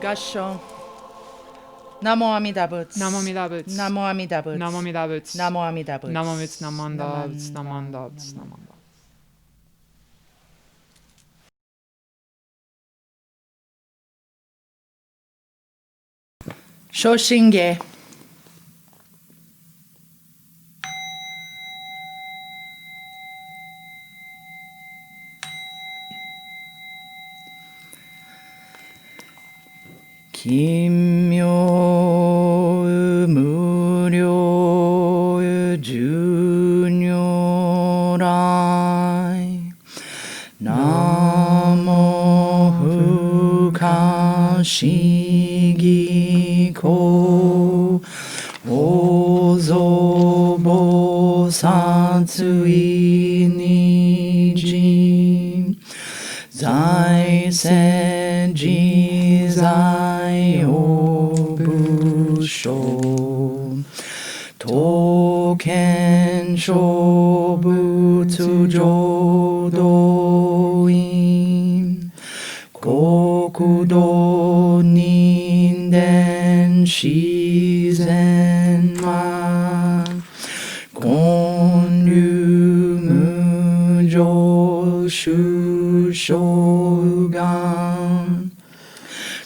合唱。ナモアミダ仏。ナモアミダ仏。ナモアミダ仏。ナモアミダ仏。ナモアミダ仏。ナモミツナマンダ仏。ナマンダ仏。ナマンダ。Shoshinge. Kimmyo muryo junyorai Namo fukashigi ko ozo bosatsu niji zai senji zai obusho token shobutsu jodoin kokudo ninden shizenman konryu mujo shushogan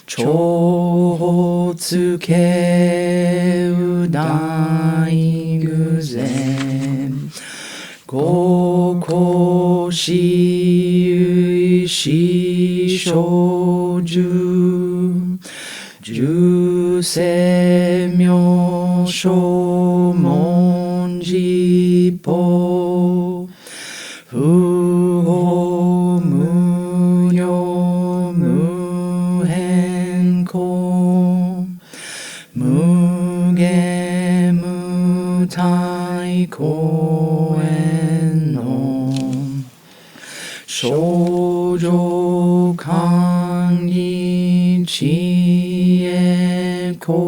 chohotsu keu daiguzen gokoshi uishi shoju jusemyo shomonji po fuho munyo muhen ko muge mutai koen no shoujo kangi chie ko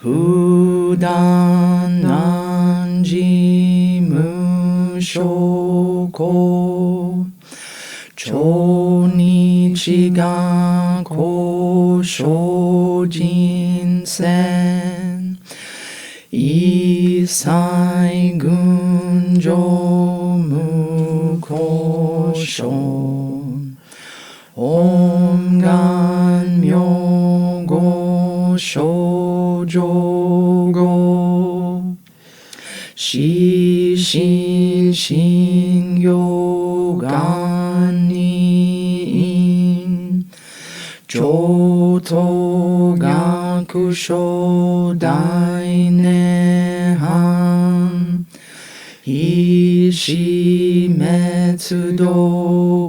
fudan nanji musho ko chonichi ga ko shojin sen isai gunjo mukoshon om gan myogo shoujo go shishin shin yogan in joto gaku shodai nehan ishi metsudo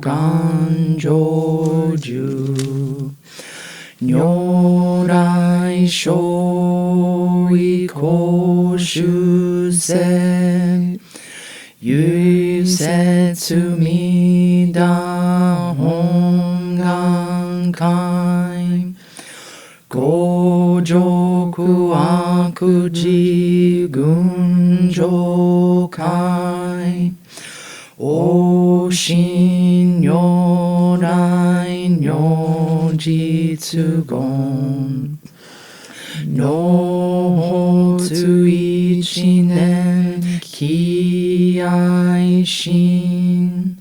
ganjoju nyorai shoi koshuse yuisetsu mida hongan kai gojoku akuji gunjo kai oshin nyorai nyojitsu gon nohotsu ichinen kiai shin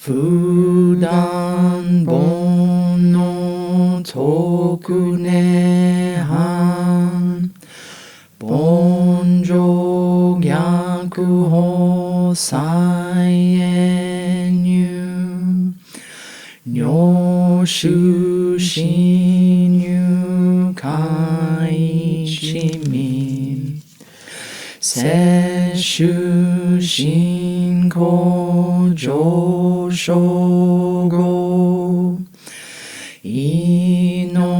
fudan bon no toku nehan bonjo gyaku ho sai enyu nyoshu shinyu kai chimin seshu shinko joshogo ino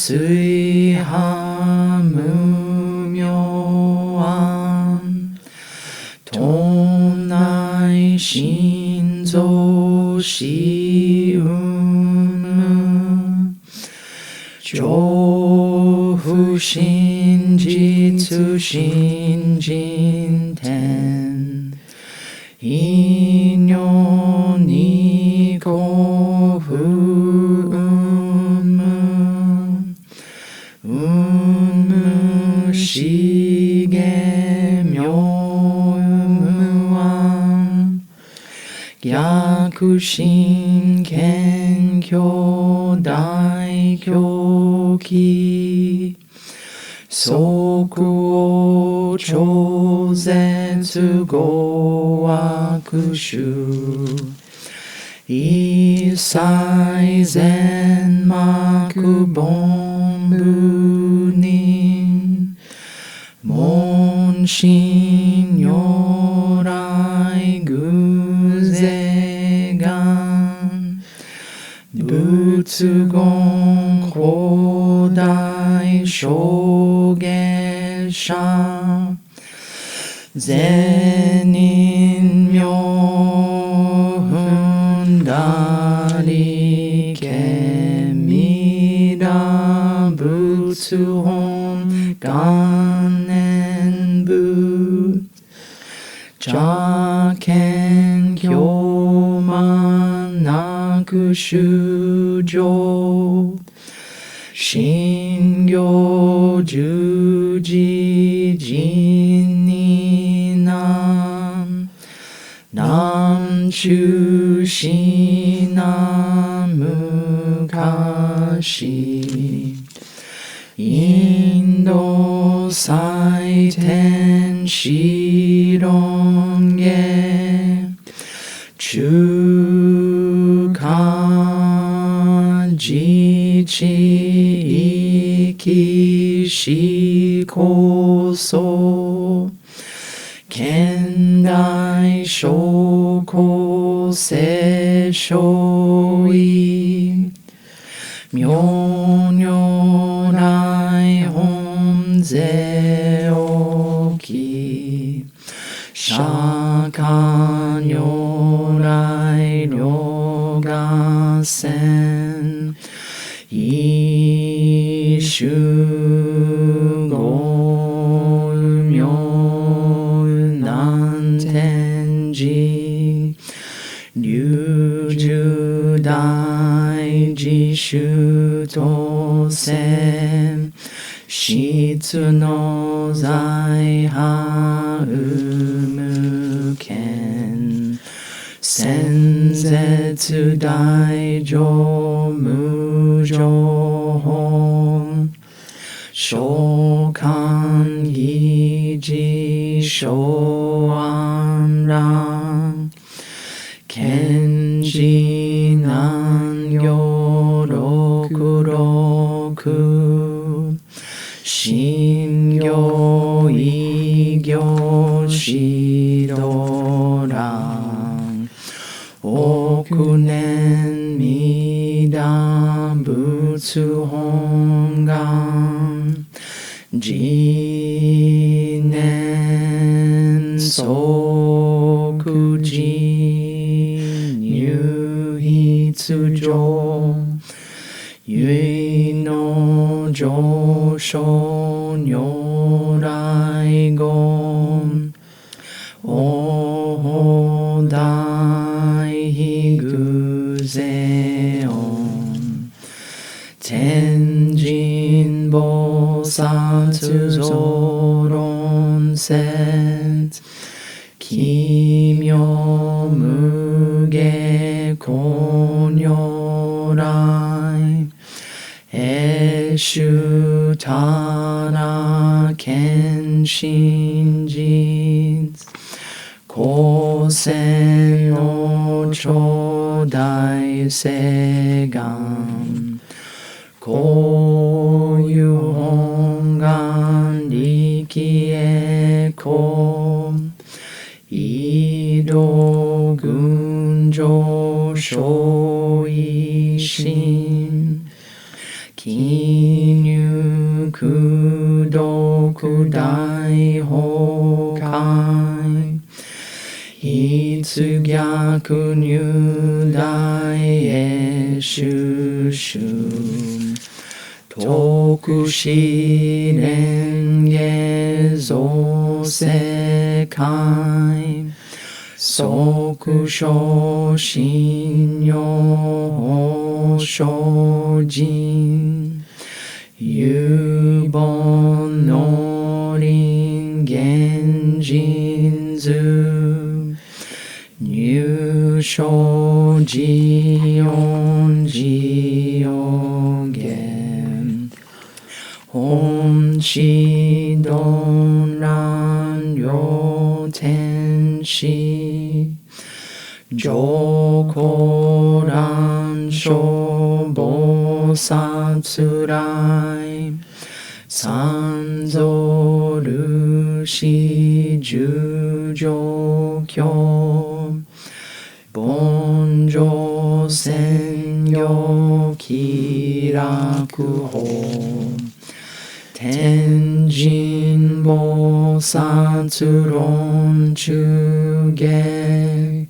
suiha mumyoan tonai shinzo shiumu jofu shinjitsu shinjinten inyo niko fu 薬真謙虚大狂気即応超絶語悪臭一切全幕本部人問心如来偶是願仏言広大証言者善人名踏だりけみら仏本願念部邪見教満なく修上信行十字人に南中しな昔インド最天子論へ中華自治域しこそ現代諸公聖書意妙如来本税置き釈迦如来両合戦一種語名南天寺龍樹大自主当選質の財派無権先絶大乗無常本召喚義事小安楽賢治南行六六信行異行指導欄億年弥陀仏本願自念即時入筆上唯の上昇如来言お大偶是音天神菩薩増論説奇妙無下公如来永衆たら見真実後世の頂戴誓願こういう本願力へこ移動群上昇維新記入功徳大崩壊出逆入大へ収集徳試練へ造世界即昇信用精進有本能林現人図入所自音自用言本師鈍乱両天使上皇乱消菩薩来三蔵ルシ十条教凡上専用気楽法天神菩薩論中下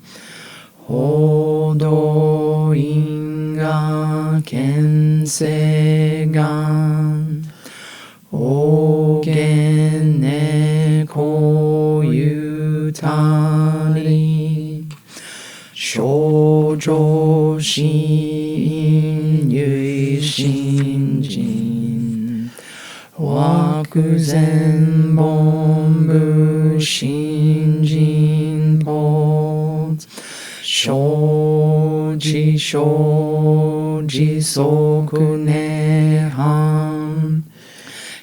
報道因果見世願おげんねこゆたり少女心ゆい心人惑前本部心人ポ生じ生じ即涅槃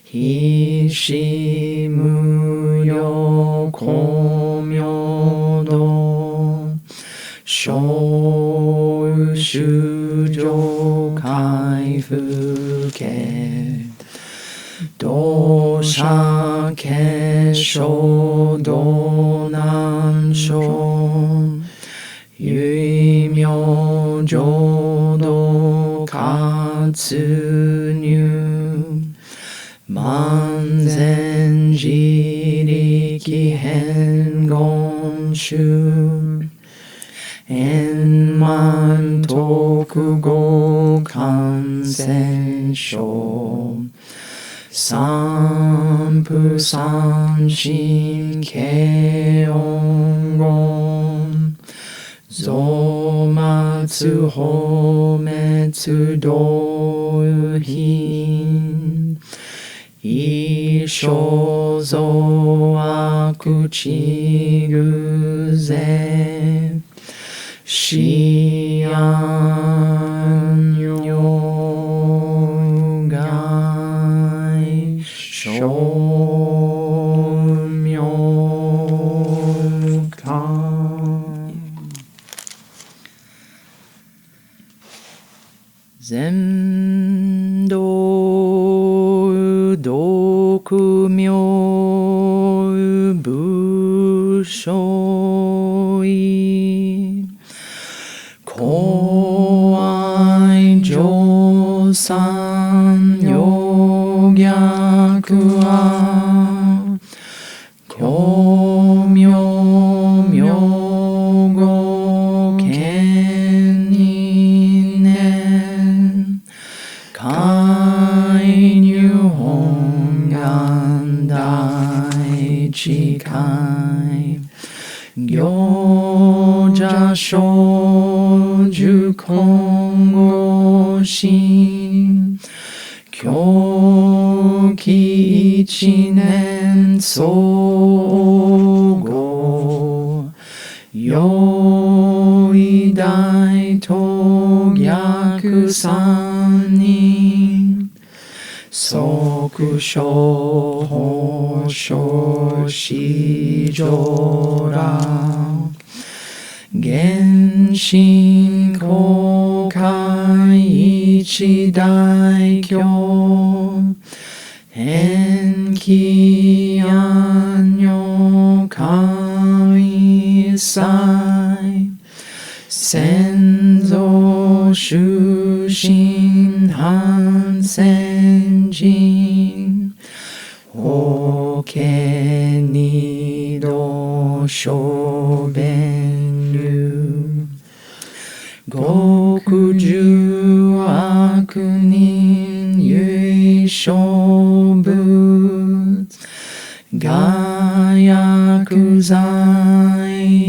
非死無用光明道小衆上回復家同社結晶道南省唯名浄土活入万全自力変言集円満特語感染症三不三心軽音言増末法滅道品一生増悪地偶然死安如外生命感全道独妙部所意公愛上三よ逆は教名名語権人年介入本願大智慧行者小樹今後心狂気一年相互用意大と逆三人即小法小四上羅原神公開一大教返帰安女開催先祖終身反戦人法家二度小弁流極重悪人唯小仏我薬剤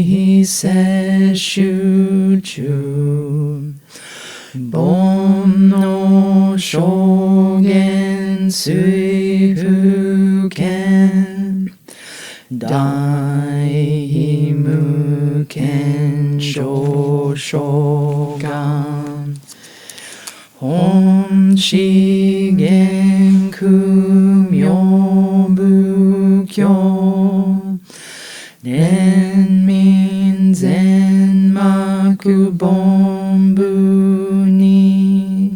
非摂取中煩悩証言水不見大無見証初願本資源苦妙仏教連民全幕本部に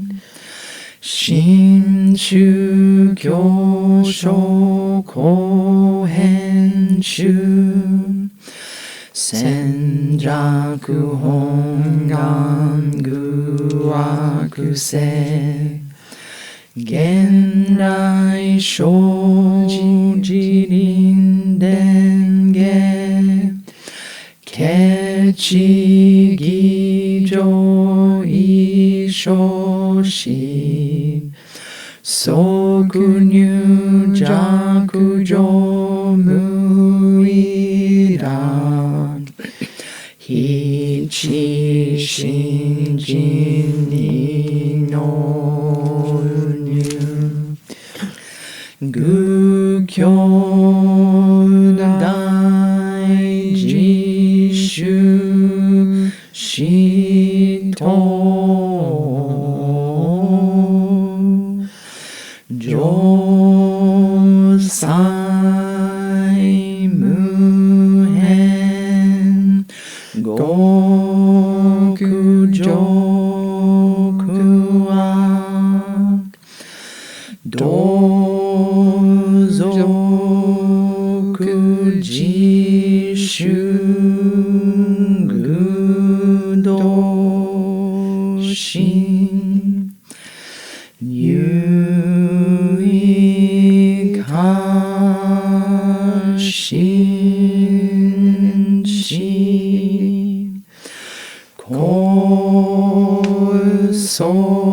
新宗教書後編集戦弱本願愚悪性現来生自輪伝下ケチ義上異所し即入弱上無意覧非知信心にの入愚教大自主死と上際無変極上苦悪同族自主愚道心有意過信心高層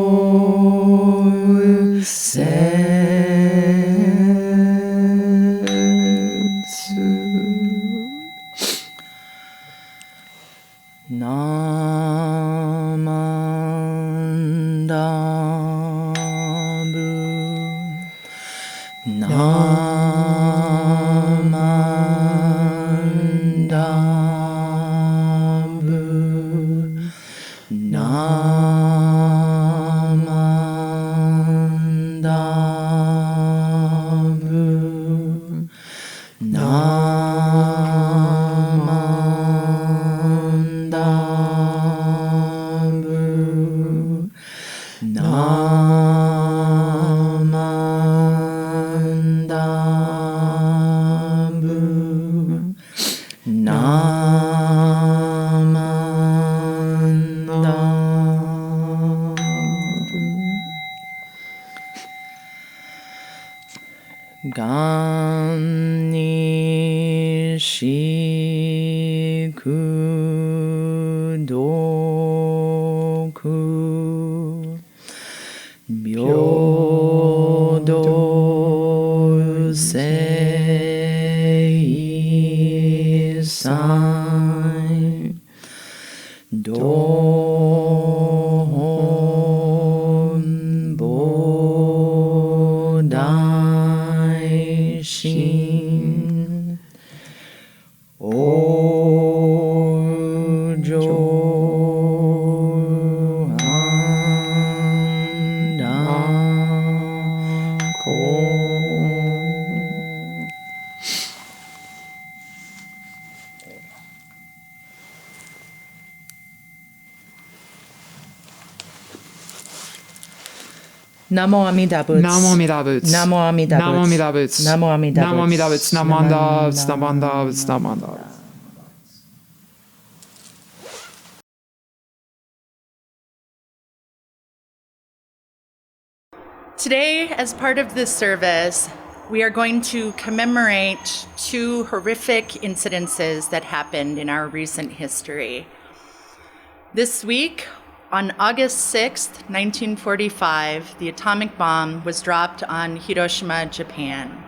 ナマンダブナマンダブナマンダブナ願にしくどく平等性際道本菩提心往生安楽空。Namo Amida Buddha. Namo Amida Buddha. Namo Amida Namo Amida Buddha. Namo Amida Namo Amida Buddha. Namo Amida Buddha. Namo Amida Buddha. Namo Amida Buddha. Today, as part of this service, we are going to commemorate two horrific incidences that happened in our recent history. This week, on August 6th, 1945, the atomic bomb was dropped on Hiroshima, Japan.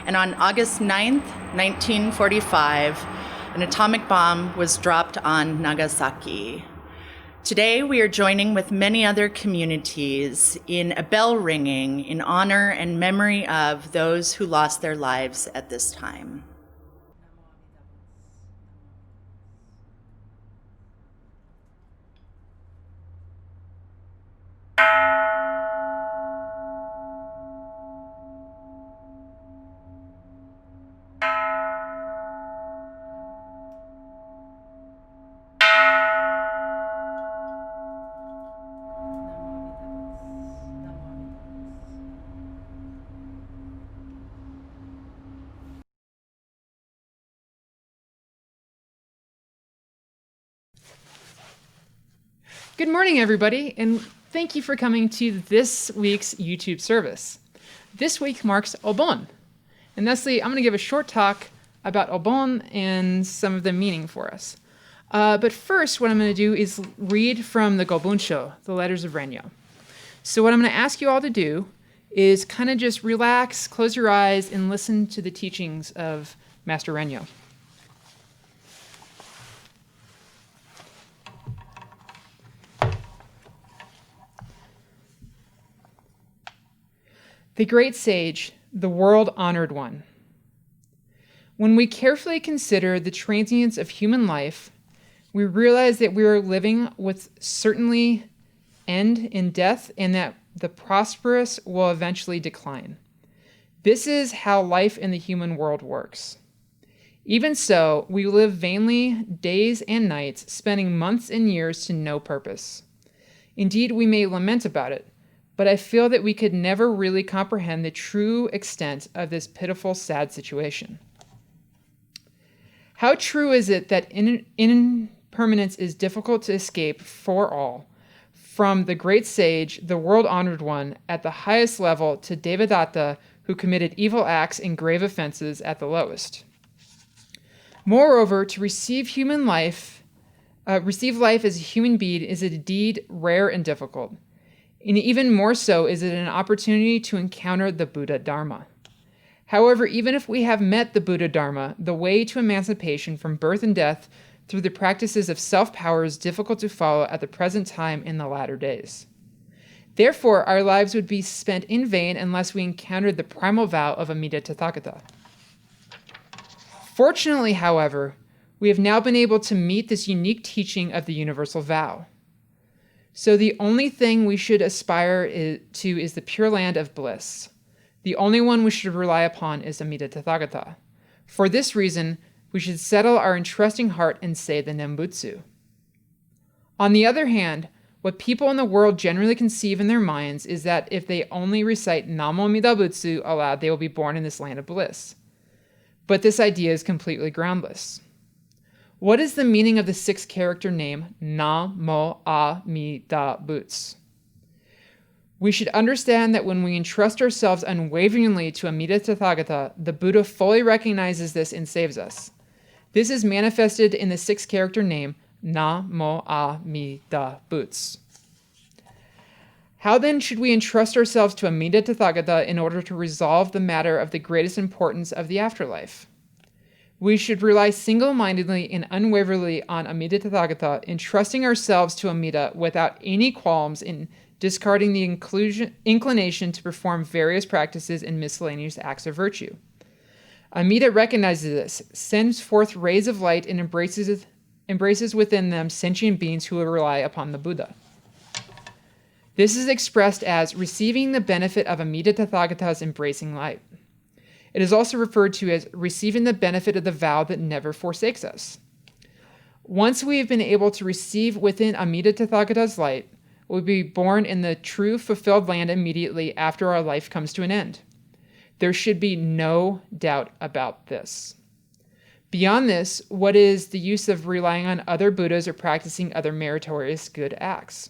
And on August 9th, 1945, an atomic bomb was dropped on Nagasaki. Today, we are joining with many other communities in a bell ringing in honor and memory of those who lost their lives at this time. Good morning, everybody, and thank you for coming to this week's YouTube service. This week marks Obon, and thusly, I'm going to give a short talk about Obon and some of the meaning for us. But first, what I'm going to do is read from the Gobunsho, the letters of Renyo. So what I'm going to ask you all to do is kind of just relax, close your eyes, and listen to the teachings of Master Renyo. The great sage, the world-honored one. When we carefully consider the transience of human life, we realize that we are living with certainly end in death and that the prosperous will eventually decline. This is how life in the human world works. Even so, we live vainly days and nights, spending months and years to no purpose. Indeed, we may lament about it, but I feel that we could never really comprehend the true extent of this pitiful, sad situation. How true is it that impermanence is difficult to escape for all, from the great sage, the world-honored one, at the highest level, to Devadatta, who committed evil acts and grave offenses at the lowest. Moreover, to receive life as a human being is indeed rare and difficult. And even more so is it an opportunity to encounter the Buddha Dharma. However, even if we have met the Buddha Dharma, the way to emancipation from birth and death through the practices of self-power is difficult to follow at the present time in the latter days. Therefore, our lives would be spent in vain unless we encountered the primal vow of Amida Tathagata. Fortunately, however, we have now been able to meet this unique teaching of the universal vow. So the only thing we should aspire to is the pure land of bliss. The only one we should rely upon is Amida Tathagata. For this reason, we should settle our entrusting heart and say the Nembutsu. On the other hand, what people in the world generally conceive in their minds is that if they only recite Namo Amida Butsu aloud, they will be born in this land of bliss. But this idea is completely groundless. What is the meaning of the 6-character name Namo Amida Butsu? We should understand that when we entrust ourselves unwaveringly to Amida Tathagata, the Buddha fully recognizes this and saves us. This is manifested in the 6-character name Namo Amida Butsu. How then should we entrust ourselves to Amida Tathagata in order to resolve the matter of the greatest importance of the afterlife? We should rely single-mindedly and unwaveringly on Amida Tathagata, entrusting ourselves to Amida without any qualms in discarding the inclination to perform various practices and miscellaneous acts of virtue. Amida recognizes this, sends forth rays of light, and embraces within them sentient beings who will rely upon the Buddha. This is expressed as receiving the benefit of Amida Tathagata's embracing light. It is also referred to as receiving the benefit of the vow that never forsakes us. Once we have been able to receive within Amida Tathagata's light, we'll be born in the true fulfilled land immediately after our life comes to an end. There should be no doubt about this. Beyond this, what is the use of relying on other Buddhas or practicing other meritorious good acts?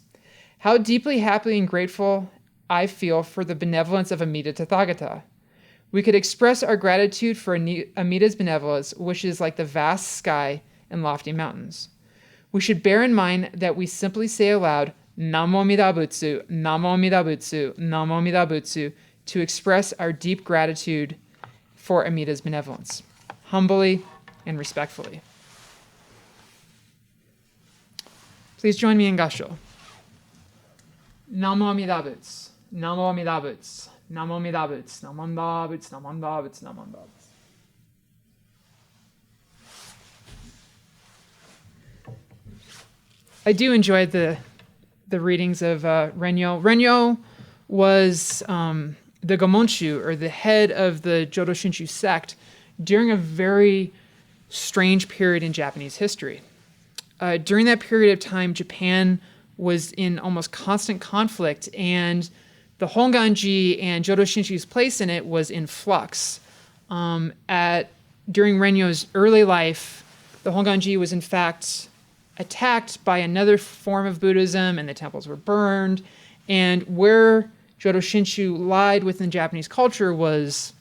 How deeply happy and grateful I feel for the benevolence of Amida Tathagata. We could express our gratitude for Amida's benevolence, which is like the vast sky and lofty mountains. We should bear in mind that we simply say aloud, Namo Amida Butsu, Namo Amida Butsu, Namo Amida Butsu, to express our deep gratitude for Amida's benevolence, humbly and respectfully. Please join me in Gasho. Namo Amida Butsu, Namo Amida Butsu. Namo Amida Butsu, Namo Amida Butsu, Namo Amida Butsu, Namo Amida Butsu. I do enjoy the readings of Renyo. Renyo was the Gomonshu, or the head of the Jodo Shinshu sect, during a very strange period in Japanese history. During that period of time, Japan was in almost constant conflict, and the Honganji and Jodo Shinshu's place in it was in flux. During Renyo's early life, the Honganji was in fact attacked by another form of Buddhism, and the temples were burned. And where Jodo Shinshu lied within Japanese culture was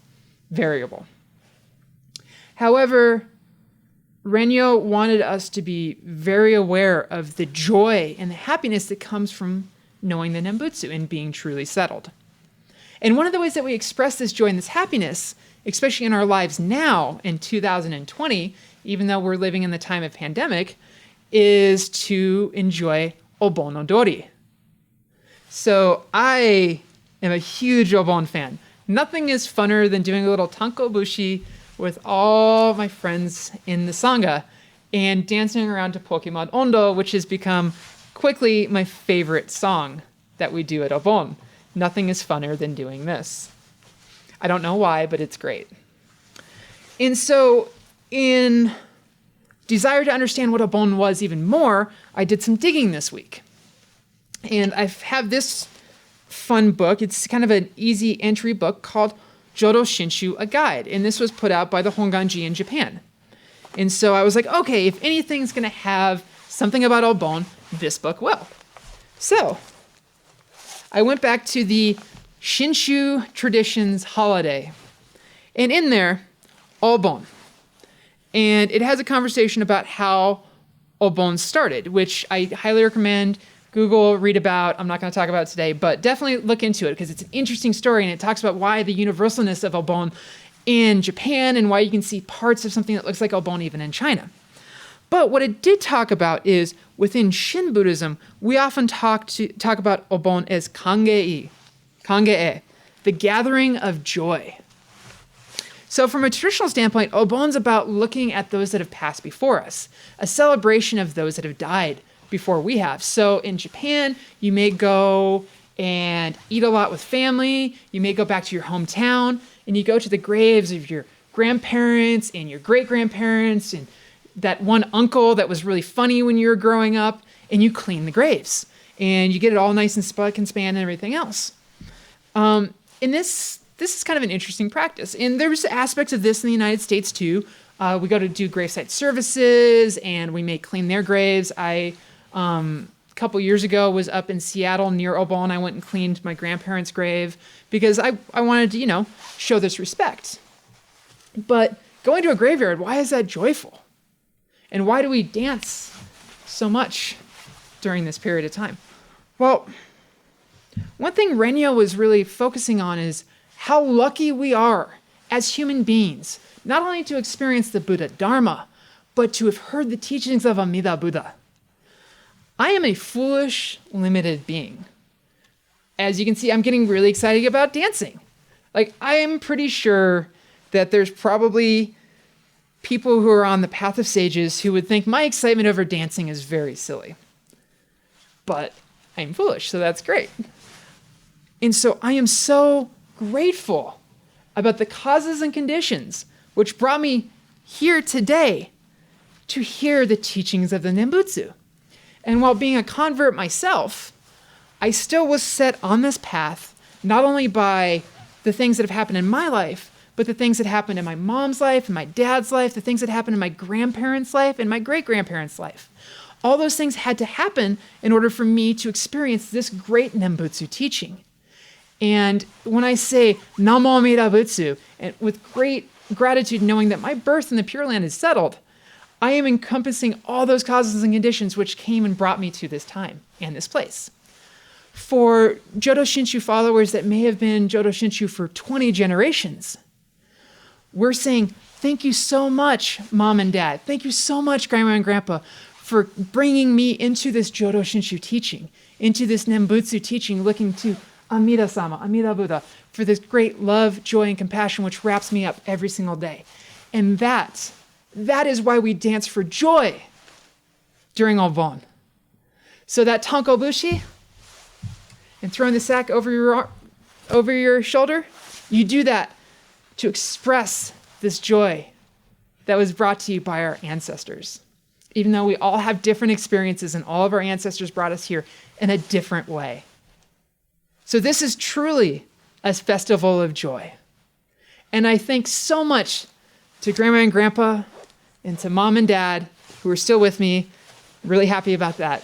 variable. However, Renyo wanted us to be very aware of the joy and the happiness that comes from knowing the Nembutsu and being truly settled. And one of the ways that we express this joy and this happiness, especially in our lives now in 2020, even though we're living in the time of pandemic, is to enjoy Obon Odori. So I am a huge Obon fan. Nothing is funner than doing a little tankobushi with all my friends in the Sangha and dancing around to Pokemon Ondo, which has become quickly my favorite song that we do at Obon. Nothing is funner than doing this. I don't know why, but it's great. And so in desire to understand what Obon was even more, I did some digging this week. And I have this fun book. It's kind of an easy entry book called Jodo Shinshu, a Guide. And this was put out by the Honganji in Japan. And so I was like, okay, if anything's going to have something about Obon, this book will. So I went back to the Shinshu Traditions holiday. And in there, Obon. And it has a conversation about how Obon started, which I highly recommend Google, read about. I'm not going to talk about it today, but definitely look into it because it's an interesting story and it talks about why the universalness of Obon in Japan and why you can see parts of something that looks like Obon even in China. But what it did talk about is within Shin Buddhism, we often talk about Obon as Kangei, the gathering of joy. So from a traditional standpoint, Obon's about looking at those that have passed before us, a celebration of those that have died before we have. So in Japan, you may go and eat a lot with family. You may go back to your hometown and you go to the graves of your grandparents and your great-grandparents and that one uncle that was really funny when you were growing up, and you clean the graves and you get it all nice and spick and span and everything else. And this is kind of an interesting practice. And there's aspects of this in the United States too. We go to do gravesite services and we may clean their graves. I a couple years ago was up in Seattle near Obon. I went and cleaned my grandparents' grave because I wanted to, show this respect. But going to a graveyard, why is that joyful? And why do we dance so much during this period of time? Well, one thing Renyo was really focusing on is how lucky we are as human beings, not only to experience the Buddha Dharma, but to have heard the teachings of Amida Buddha. I am a foolish, limited being. As you can see, I'm getting really excited about dancing. I am pretty sure that there's probably people who are on the path of sages who would think my excitement over dancing is very silly. But I'm foolish, so that's great. And so I am so grateful about the causes and conditions which brought me here today to hear the teachings of the Nembutsu. And while being a convert myself, I still was set on this path, not only by the things that have happened in my life, but the things that happened in my mom's life, and my dad's life, the things that happened in my grandparents' life, and my great-grandparents' life. All those things had to happen in order for me to experience this great Nembutsu teaching. And when I say Namo Amida Butsu, and with great gratitude knowing that my birth in the Pure Land is settled, I am encompassing all those causes and conditions which came and brought me to this time and this place. For Jodo Shinshu followers that may have been Jodo Shinshu for 20 generations, we're saying, thank you so much, Mom and Dad. Thank you so much, Grandma and Grandpa, for bringing me into this Jodo Shinshu teaching, into this Nembutsu teaching, looking to Amida-sama, Amida Buddha, for this great love, joy, and compassion which wraps me up every single day. And that is why we dance for joy during Obon. So that tankobushi and throwing the sack over your shoulder, you do that to express this joy that was brought to you by our ancestors. Even though we all have different experiences and all of our ancestors brought us here in a different way. So this is truly a festival of joy. And I thank so much to Grandma and Grandpa and to Mom and Dad who are still with me Really happy about that.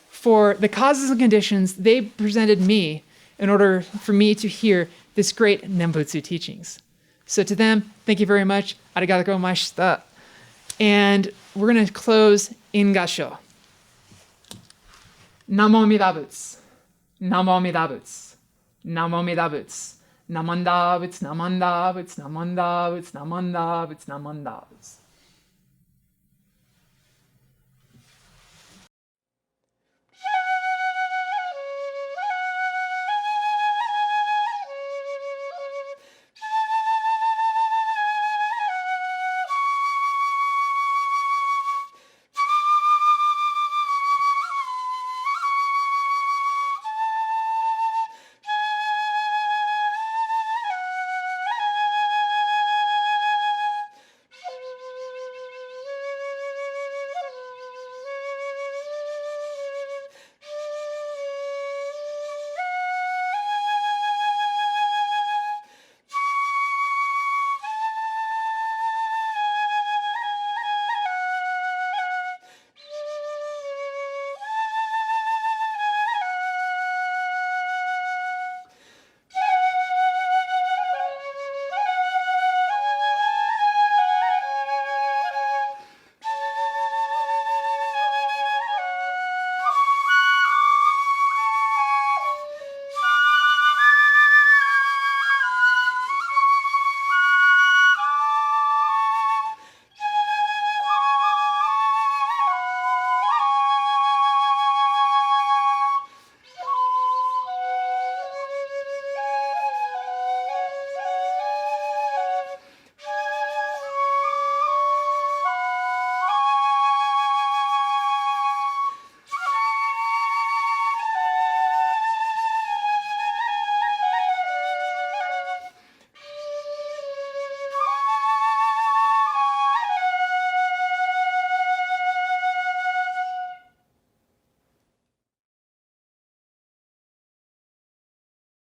For the causes and conditions, they presented me in order for me to hear this great Nembutsu teachings. So to them, thank you very much. Arigatou gozaimashita. And we're going to close in Gasho. Namo Amida Butsu. Namo Amida Butsu. Namo Amida Butsu. Namanda Butsu, Namanda Butsu, Namanda Butsu, Namanda Butsu, Namanda Butsu.